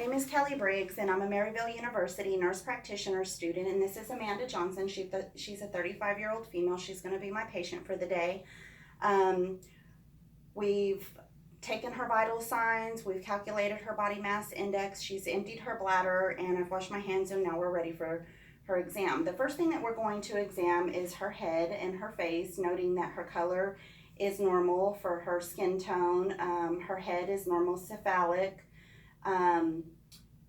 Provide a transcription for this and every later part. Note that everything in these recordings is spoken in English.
name is Kelly Briggs, and I'm a Maryville University nurse practitioner student, and this is Amanda Johnson. She's a 35-year-old female. She's going to be my patient for the day. We've taken her vital signs, we've calculated her body mass index, she's emptied her bladder, and I've washed my hands, and now we're ready for her exam. The first thing that we're going to exam is her head and her face, noting that her color is normal for her skin tone. Her head is normal cephalic.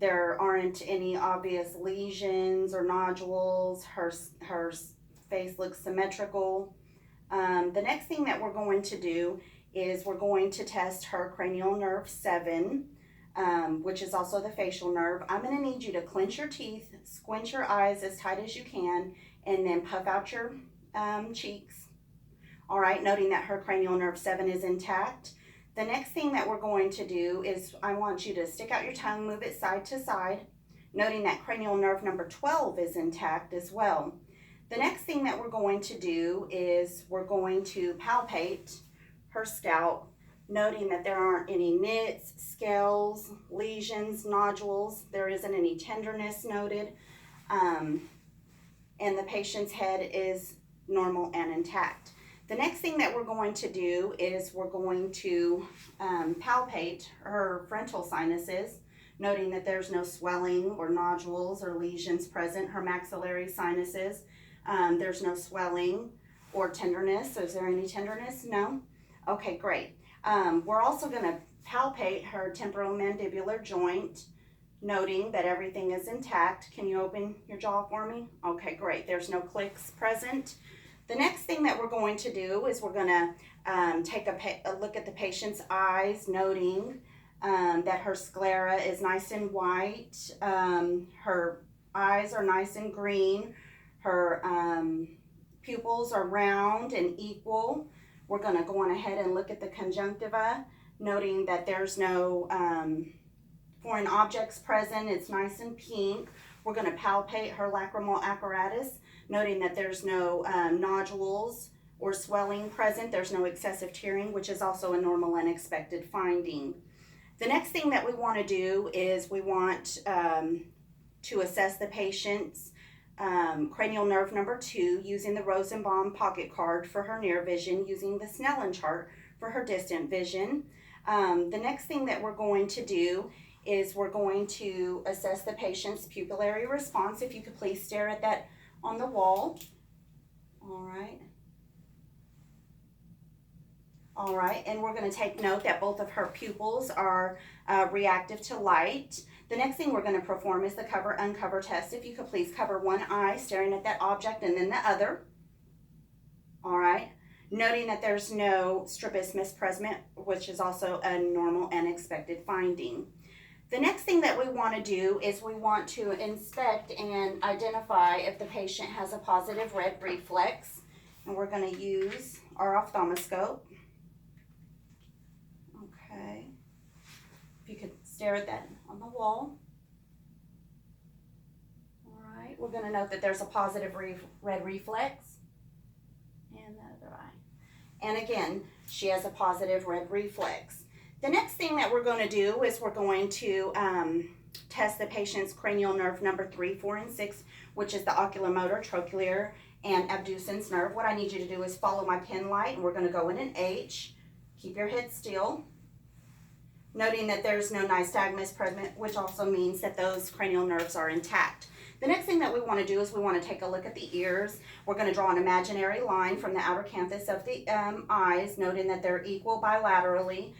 There aren't any obvious lesions or nodules. Her face looks symmetrical. The next thing that we're going to do is we're going to test her cranial nerve 7, which is also the facial nerve. I'm going to need you to clench your teeth, squint your eyes as tight as you can, and then puff out your cheeks. All right, noting that her cranial nerve 7 is intact. The next thing that we're going to do is I want you to stick out your tongue, move it side to side, noting that cranial nerve number 12 is intact as well. The next thing that we're going to do is we're going to palpate her scalp, noting that there aren't any nits, scales, lesions, nodules. There isn't any tenderness noted, and the patient's head is normal and intact. The next thing that we're going to do is we're going to palpate her frontal sinuses, noting that there's no swelling or nodules or lesions present. Her maxillary sinuses, there's no swelling or tenderness. So is there any tenderness? No? Okay, great. We're also going to palpate her temporomandibular joint, noting that everything is intact. Can you open your jaw for me? Okay, great. There's no clicks present. The next thing that we're going to do is we're going to take a look at the patient's eyes, noting that her sclera is nice and white. Her eyes are nice and green. Her pupils are round and equal. We're going to go on ahead and look at the conjunctiva, noting that there's no foreign objects present. It's nice and pink. We're going to palpate her lacrimal apparatus, noting that there's no nodules or swelling present. There's no excessive tearing, which is also a normal and expected finding. The next thing that we want to do is we want to assess the patient's cranial nerve number 2 using the Rosenbaum pocket card for her near vision, using the Snellen chart for her distant vision. The next thing that we're going to do is we're going to assess the patient's pupillary response. If you could please stare at that on the wall. All right, and we're going to take note that both of her pupils are reactive to light. The next thing we're going to perform is the cover-uncover test. If you could please cover one eye, staring at that object, and then the other. All right, noting that there's no strabismus present, which is also a normal and expected finding. The next thing that we want to do is we want to inspect and identify if the patient has a positive red reflex, and we're going to use our ophthalmoscope. Okay, if you could stare at that on the wall. All right, we're going to note that there's a positive red reflex, and the other eye. And again, she has a positive red reflex. The next thing that we're going to do is we're going to test the patient's cranial nerve number 3, 4, and 6, which is the oculomotor, trochlear, and abducens nerve. What I need you to do is follow my pen light, and we're going to go in an H. Keep your head still, noting that there's no nystagmus present, which also means that those cranial nerves are intact. The next thing that we want to do is we want to take a look at the ears. We're going to draw an imaginary line from the outer canthus of the eyes, noting that they're equal bilaterally,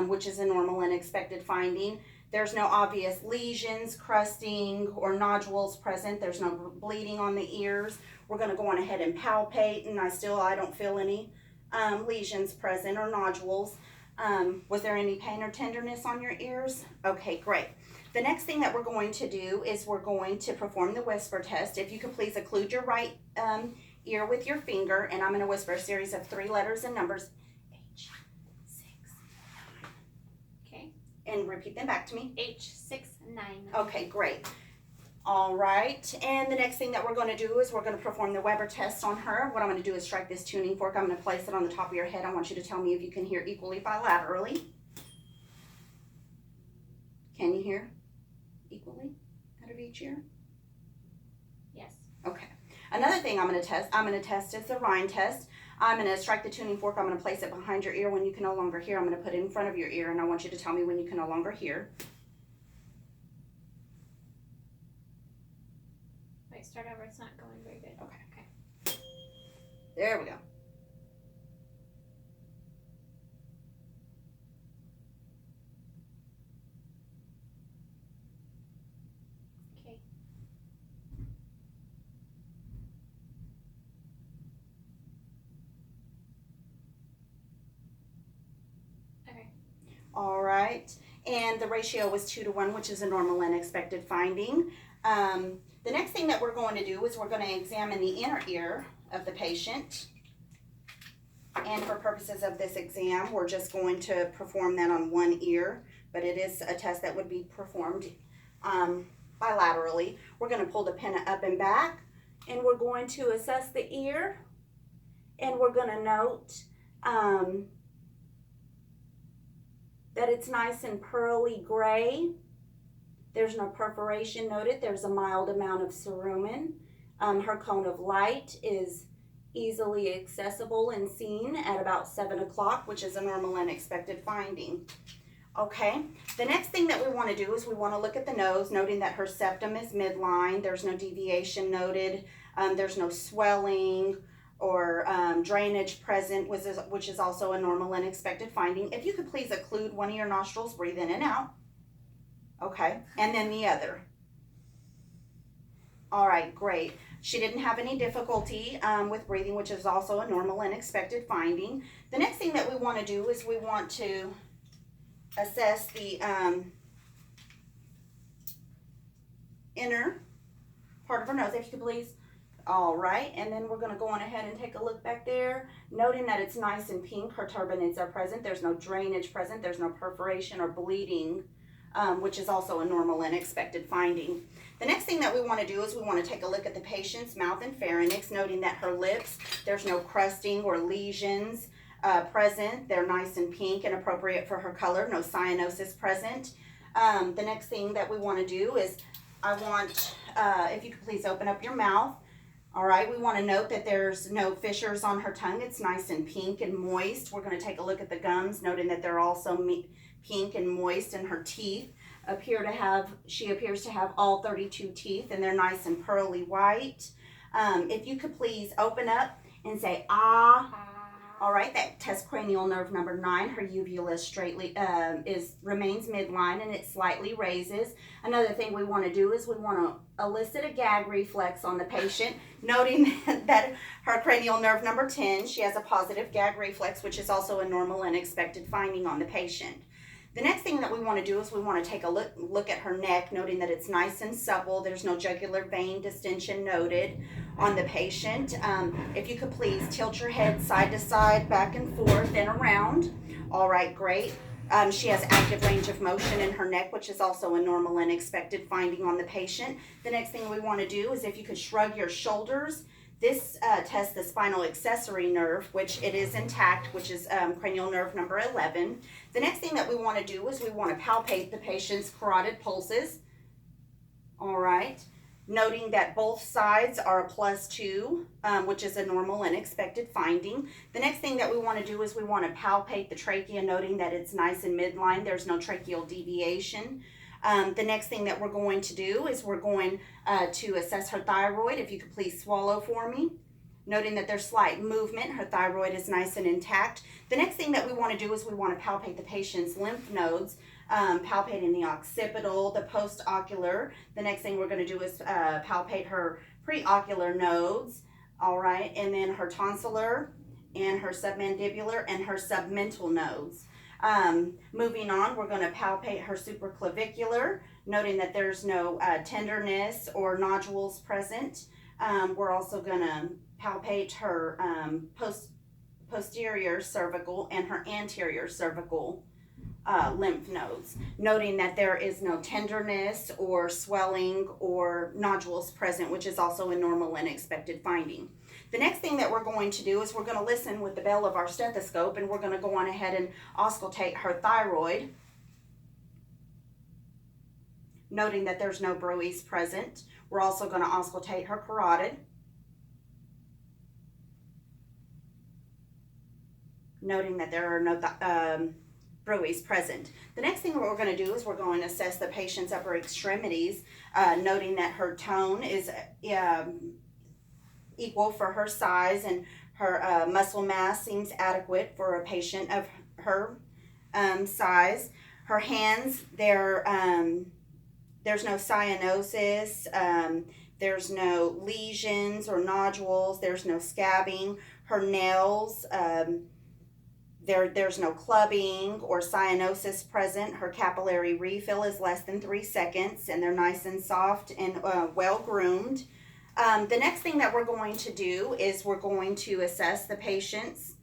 which is a normal and expected finding. There's no obvious lesions, crusting, or nodules present. There's no bleeding on the ears. We're going to go on ahead and palpate, and I don't feel any lesions present or nodules. Was there any pain or tenderness on your ears? Okay, great. The next thing that we're going to do is we're going to perform the whisper test. If you could please occlude your right ear with your finger, and I'm going to whisper a series of 3 letters and numbers. H, 6, 9. Okay. And repeat them back to me. H, 6, 9. Okay, great. All right, and the next thing that we're going to do is we're going to perform the Weber test on her. What I'm going to do is strike this tuning fork. I'm going to place it on the top of your head. I want you to tell me if you can hear equally bilaterally. Can you hear? equally out of each ear? Yes. Okay. Another thing I'm going to test is the Rhine test. I'm going to strike the tuning fork. I'm going to place it behind your ear when you can no longer hear. I'm going to put it in front of your ear, and I want you to tell me when you can no longer hear. Wait, start over. It's not going very good. Okay. There we go. Okay. Okay. All right. And the ratio was 2-to-1, which is a normal and expected finding. The next thing that we're going to do is we're going to examine the inner ear of the patient. And for purposes of this exam, we're just going to perform that on one ear, but it is a test that would be performed bilaterally. We're going to pull the pin up and back, and we're going to assess the ear, and we're going to note that it's nice and pearly gray. There's no perforation noted. There's a mild amount of cerumen. Her cone of light is easily accessible and seen at about 7 o'clock, which is a normal and expected finding. Okay, the next thing that we want to do is we want to look at the nose, noting that her septum is midline. There's no deviation noted. There's no swelling or drainage present, which is also a normal and expected finding. If you could please occlude one of your nostrils, breathe in and out. Okay, and then the other. All right, great. She didn't have any difficulty with breathing, which is also a normal and expected finding. The next thing that we want to do is we want to assess the inner part of her nose, if you could please. All right, and then we're going to go on ahead and take a look back there, noting that it's nice and pink. Her turbinates are present. There's no drainage present. There's no perforation or bleeding, which is also a normal and expected finding. The next thing that we want to do is we want to take a look at the patient's mouth and pharynx, noting that her lips, there's no crusting or lesions present. They're nice and pink and appropriate for her color. No cyanosis present. The next thing that we want to do is I want, if you could please open up your mouth. All right, we want to note that there's no fissures on her tongue. It's nice and pink and moist. We're going to take a look at the gums, noting that they're also pink and moist, and her teeth she appears to have all 32 teeth, and they're nice and pearly white. If you could please open up and say, ah. All right, that tests cranial nerve number 9. Her uvula remains midline and it slightly raises. Another thing we want to do is we want to elicit a gag reflex on the patient, noting that her cranial nerve number 10, she has a positive gag reflex, which is also a normal and expected finding on the patient. The next thing that we want to do is we want to take a look at her neck, noting that it's nice and supple. There's no jugular vein distension noted on the patient. If you could please tilt your head side to side, back and forth and around. All right, great. She has active range of motion in her neck, which is also a normal and expected finding on the patient. The next thing we want to do is if you could shrug your shoulders. This tests the spinal accessory nerve, which it is intact, which is cranial nerve number 11. The next thing that we want to do is we want to palpate the patient's carotid pulses. All right. Noting that both sides are a +2, which is a normal and expected finding. The next thing that we want to do is we want to palpate the trachea, noting that it's nice and midline. There's no tracheal deviation. The next thing that we're going to do is we're going to assess her thyroid. If you could please swallow for me. Noting that there's slight movement, her thyroid is nice and intact. The next thing that we want to do is we want to palpate the patient's lymph nodes, palpating the occipital, the postocular. The next thing we're going to do is palpate her preocular nodes, all right, and then her tonsillar and her submandibular and her submental nodes. Moving on, we're going to palpate her supraclavicular, noting that there's no tenderness or nodules present. We're also going to palpate her posterior cervical and her anterior cervical lymph nodes, noting that there is no tenderness or swelling or nodules present, which is also a normal and expected finding. The next thing that we're going to do is we're going to listen with the bell of our stethoscope, and we're going to go on ahead and auscultate her thyroid. noting that there's no Briggs present. We're also going to auscultate her carotid, noting that there are no Briggs present. The next thing we're going to do is we're going to assess the patient's upper extremities, noting that her tone is equal for her size, and her muscle mass seems adequate for a patient of her size. Her hands, there's no cyanosis, there's no lesions or nodules, there's no scabbing. Her nails, there's no clubbing or cyanosis present. Her capillary refill is less than 3 seconds, and they're nice and soft and well groomed. The next thing that we're going to do is we're going to assess the patient's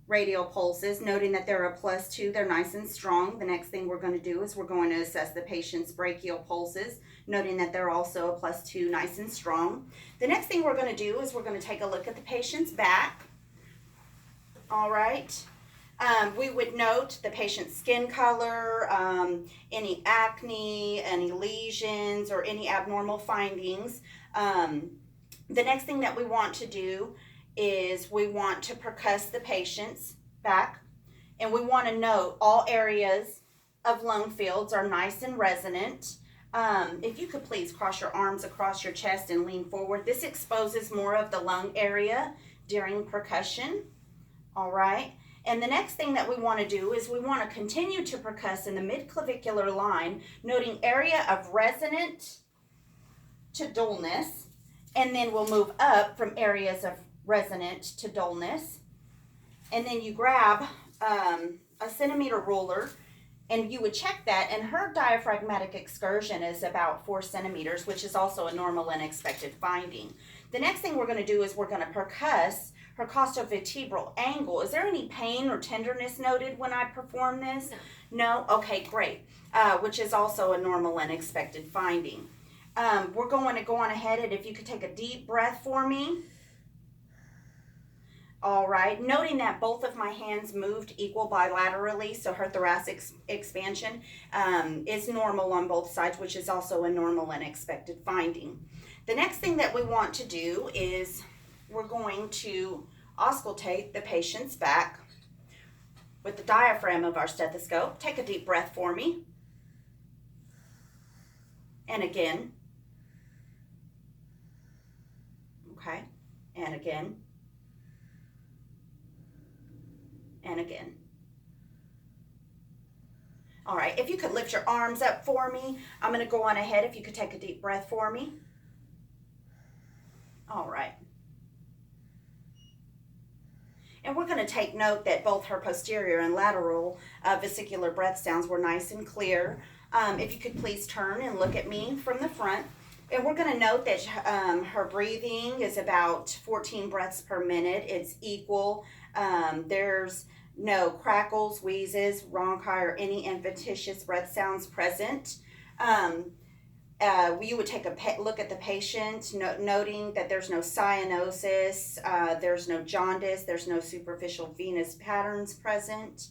radial pulses, noting that they're a +2, they're nice and strong. The next thing we're going to do is we're going to assess the patient's brachial pulses, noting that they're also a +2, nice and strong. The next thing we're going to do is we're going to take a look at the patient's back. All right. We would note the patient's skin color, any acne, any lesions, or any abnormal findings. The next thing that we want to do is we want to percuss the patient's back, and we want to note all areas of lung fields are nice and resonant. If you could please cross your arms across your chest and lean forward. This exposes more of the lung area during percussion. All right. And the next thing that we want to do is we want to continue to percuss in the midclavicular line, noting area of resonant to dullness, and then we'll move up from areas of resonant to dullness. And then you grab a centimeter ruler, and you would check that, and her diaphragmatic excursion is about 4 centimeters, which is also a normal and expected finding. The next thing we're going to do is we're going to percuss her costovertebral angle. Is there any pain or tenderness noted when I perform this? No? Okay, great. Which is also a normal and expected finding. We're going to go on ahead, and if you could take a deep breath for me. All right, noting that both of my hands moved equal bilaterally, so her thoracic expansion is normal on both sides, which is also a normal and expected finding. The next thing that we want to do is we're going to auscultate the patient's back with the diaphragm of our stethoscope. Take a deep breath for me. And again. Okay, and again. And again. All right, if you could lift your arms up for me, I'm going to go on ahead. If you could take a deep breath for me. All right. And we're going to take note that both her posterior and lateral vesicular breath sounds were nice and clear. If you could please turn and look at me from the front. And we're going to note that her breathing is about 14 breaths per minute. It's equal. There's no crackles, wheezes, rhonchi, or any adventitious breath sounds present. You would take a look at the patient, noting that there's no cyanosis, there's no jaundice, there's no superficial venous patterns present.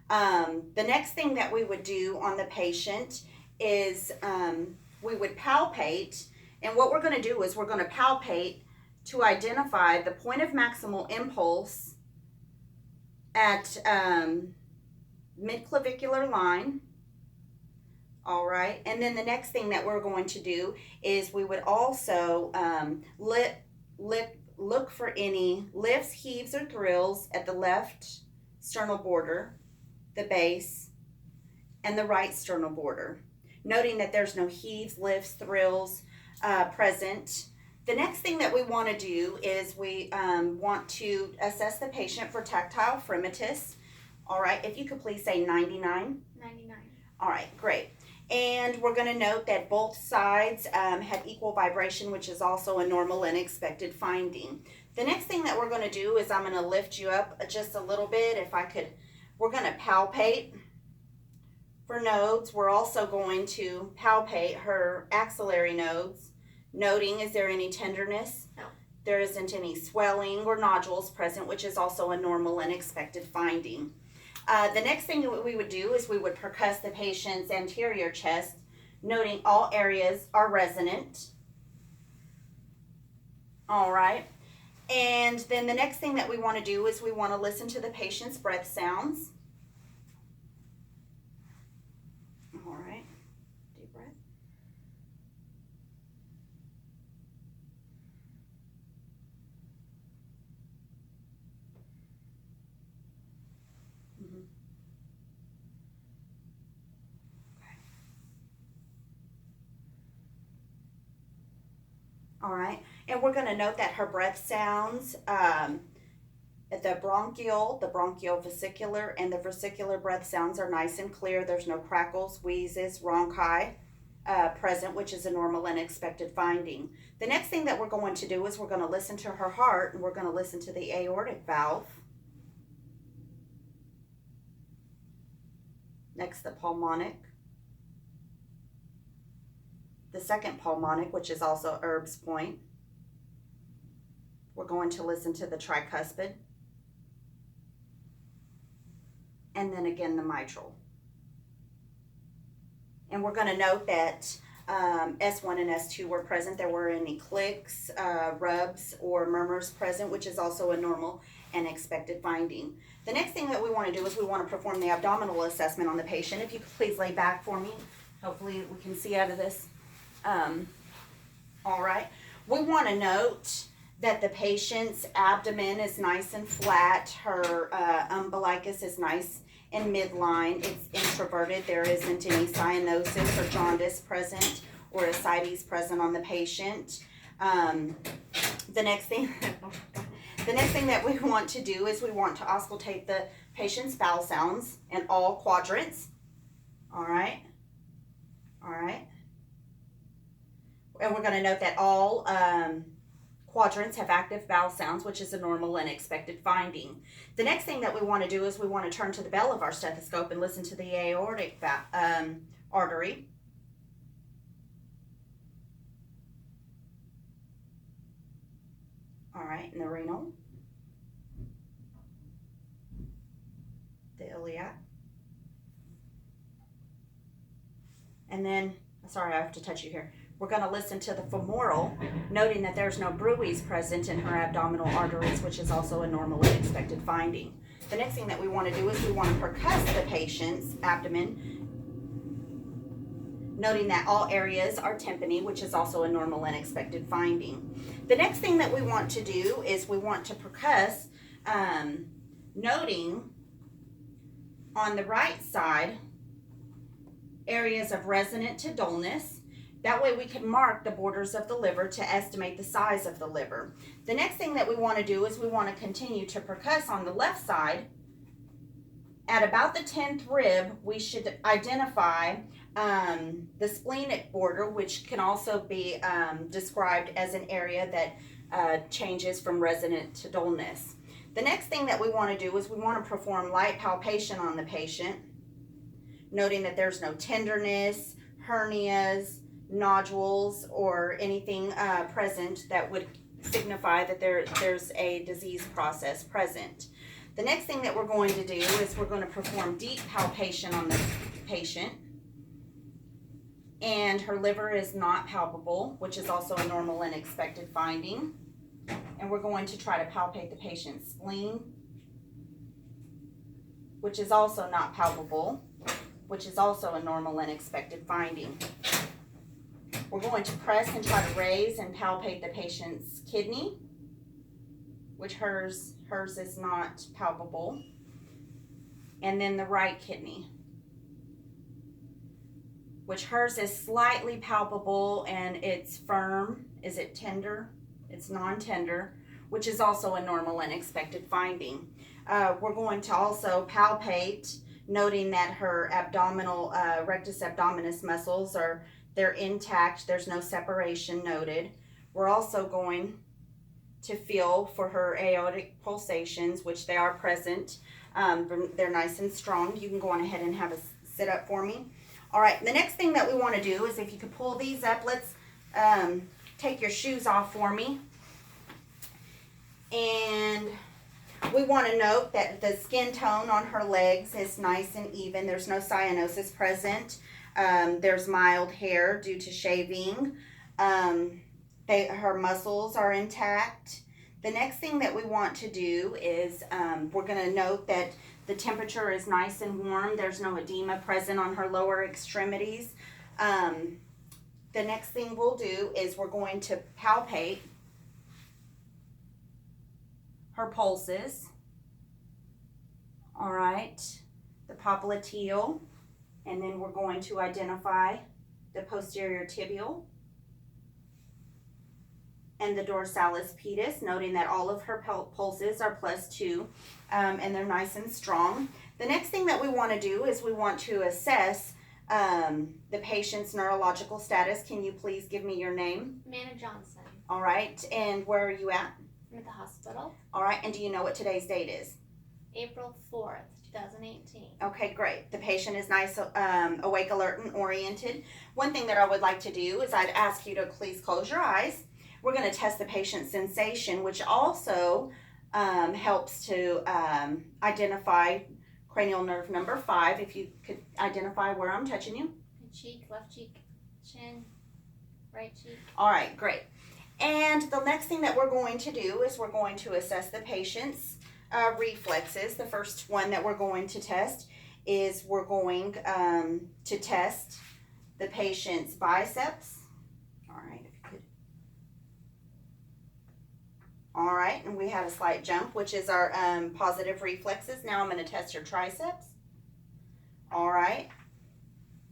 The next thing that we would do on the patient is we would palpate, and what we're going to do is we're going to palpate to identify the point of maximal impulse at midclavicular line. All right, and then the next thing that we're going to do is we would also look for any lifts, heaves, or thrills at the left sternal border, the base, and the right sternal border, noting that there's no heaves, lifts, thrills present. The next thing that we want to do is we want to assess the patient for tactile fremitus. All right, if you could please say 99. 99. All right, great. And we're going to note that both sides have equal vibration, which is also a normal and expected finding. The next thing that we're going to do is I'm going to lift you up just a little bit. If I could, we're going to palpate for nodes. We're also going to palpate her axillary nodes, noting is there any tenderness? No. There isn't any swelling or nodules present, which is also a normal and expected finding. The next thing that we would do is we would percuss the patient's anterior chest, noting all areas are resonant. All right. And then the next thing that we want to do is we want to listen to the patient's breath sounds. All right. Deep breath. Mm-hmm. All right. And we're going to note that her breath sounds, the bronchial, vesicular, and the vesicular breath sounds are nice and clear. There's no crackles, wheezes, rhonchi present, which is a normal and expected finding. The next thing that we're going to do is we're going to listen to her heart, and we're going to listen to the aortic valve. Next, the pulmonic. The second pulmonic, which is also Erb's point. We're going to listen to the tricuspid. And then again the mitral. And we're going to note that S1 and S2 were present. There were any clicks, rubs, or murmurs present, which is also a normal and expected finding. The next thing that we want to do is we want to perform the abdominal assessment on the patient. If you could please lay back for me. Hopefully we can see out of this. All right. We want to note that the patient's abdomen is nice and flat. Her umbilicus is nice and midline. It's introverted. There isn't any cyanosis or jaundice present or ascites present on the patient. The next thing that we want to do is we want to auscultate the patient's bowel sounds in all quadrants. All right. All right. And we're going to note that all quadrants have active bowel sounds, which is a normal and expected finding. The next thing that we want to do is we want to turn to the bell of our stethoscope and listen to the aortic artery. All right, and the renal, the iliac, and then, sorry, I have to touch you here. We're going to listen to the femoral, noting that there's no bruits present in her abdominal arteries, which is also a normal and expected finding. The next thing that we want to do is we want to percuss the patient's abdomen, noting that all areas are tympani, which is also a normal and expected finding. The next thing that we want to do is we want to percuss, noting on the right side areas of resonant to dullness. That way we can mark the borders of the liver to estimate the size of the liver. The next thing that we want to do is we want to continue to percuss on the left side. At about the 10th rib, we should identify the splenic border, which can also be described as an area that changes from resonant to dullness. The next thing that we want to do is we want to perform light palpation on the patient, noting that there's no tenderness, hernias, nodules, or anything present that would signify that there's a disease process present. The next thing that we're going to do is we're going to perform deep palpation on the patient, and her liver is not palpable, which is also a normal and expected finding. And we're going to try to palpate the patient's spleen, which is also not palpable, which is also a normal and expected finding. We're going to press and try to raise and palpate the patient's kidney, which hers is not palpable. And then the right kidney, which hers is slightly palpable and it's firm. Is it tender? It's non-tender, which is also a normal and expected finding. We're going to also palpate, noting that her abdominal, rectus abdominis muscles they're intact. There's no separation noted. We're also going to feel for her aortic pulsations, which they are present. They're nice and strong. You can go on ahead and have a sit up for me. All right, the next thing that we want to do is if you could pull these up, let's take your shoes off for me. And we want to note that the skin tone on her legs is nice and even. There's no cyanosis present. There's mild hair due to shaving. Her muscles are intact. The next thing that we want to do is we're going to note that the temperature is nice and warm. There's no edema present on her lower extremities. The next thing we'll do is we're going to palpate her pulses. All right, the popliteal, and then we're going to identify the posterior tibial and the dorsalis pedis, noting that all of her pulses are +2, and they're nice and strong. The next thing that we want to do is we want to assess the patient's neurological status. Can you please give me your name? Amanda Johnson. All right, and where are you at? I'm at the hospital. All right, and do you know what today's date is? April 4th, 2018. Okay, great. The patient is nice, awake, alert, and oriented. One thing that I would like to do is I'd ask you to please close your eyes. We're going to test the patient's sensation, which also helps to identify cranial nerve number 5. If you could identify where I'm touching you. My cheek, left cheek, chin, right cheek. All right, great. And the next thing that we're going to do is we're going to assess the patient's reflexes. The first one that we're going to test is we're going to test the patient's biceps. All right, if you could. All right, and we had a slight jump, which is our positive reflexes. Now I'm going to test your triceps. All right,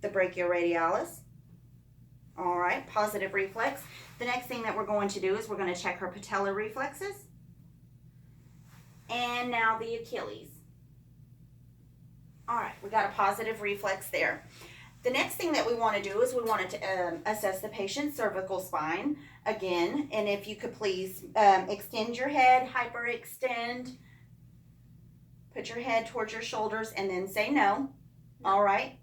the brachioradialis. All right, positive reflex. The next thing that we're going to do is we're going to check her patellar reflexes. And now the Achilles. All right, we got a positive reflex there. The next thing that we want to do is we want to assess the patient's cervical spine again. And if you could please extend your head, hyperextend, put your head towards your shoulders, and then say no. All right.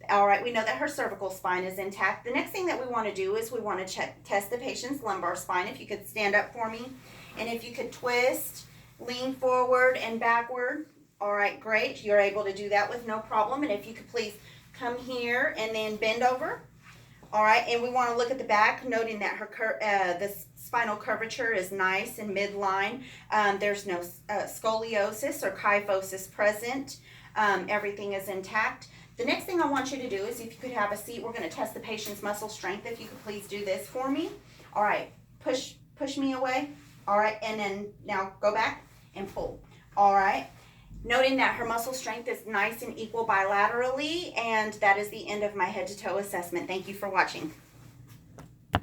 All right, we know that her cervical spine is intact. The next thing that we want to do is we want to test the patient's lumbar spine. If you could stand up for me, and if you could twist, lean forward and backward. All right, great. You're able to do that with no problem. And if you could please come here and then bend over. All right, and we want to look at the back, noting that her the spinal curvature is nice and midline. There's no scoliosis or kyphosis present. Everything is intact. The next thing I want you to do is if you could have a seat, we're going to test the patient's muscle strength. If you could please do this for me. All right, push me away. All right, and then now go back and pull. All right, noting that her muscle strength is nice and equal bilaterally, and that is the end of my head to toe assessment. Thank you for watching.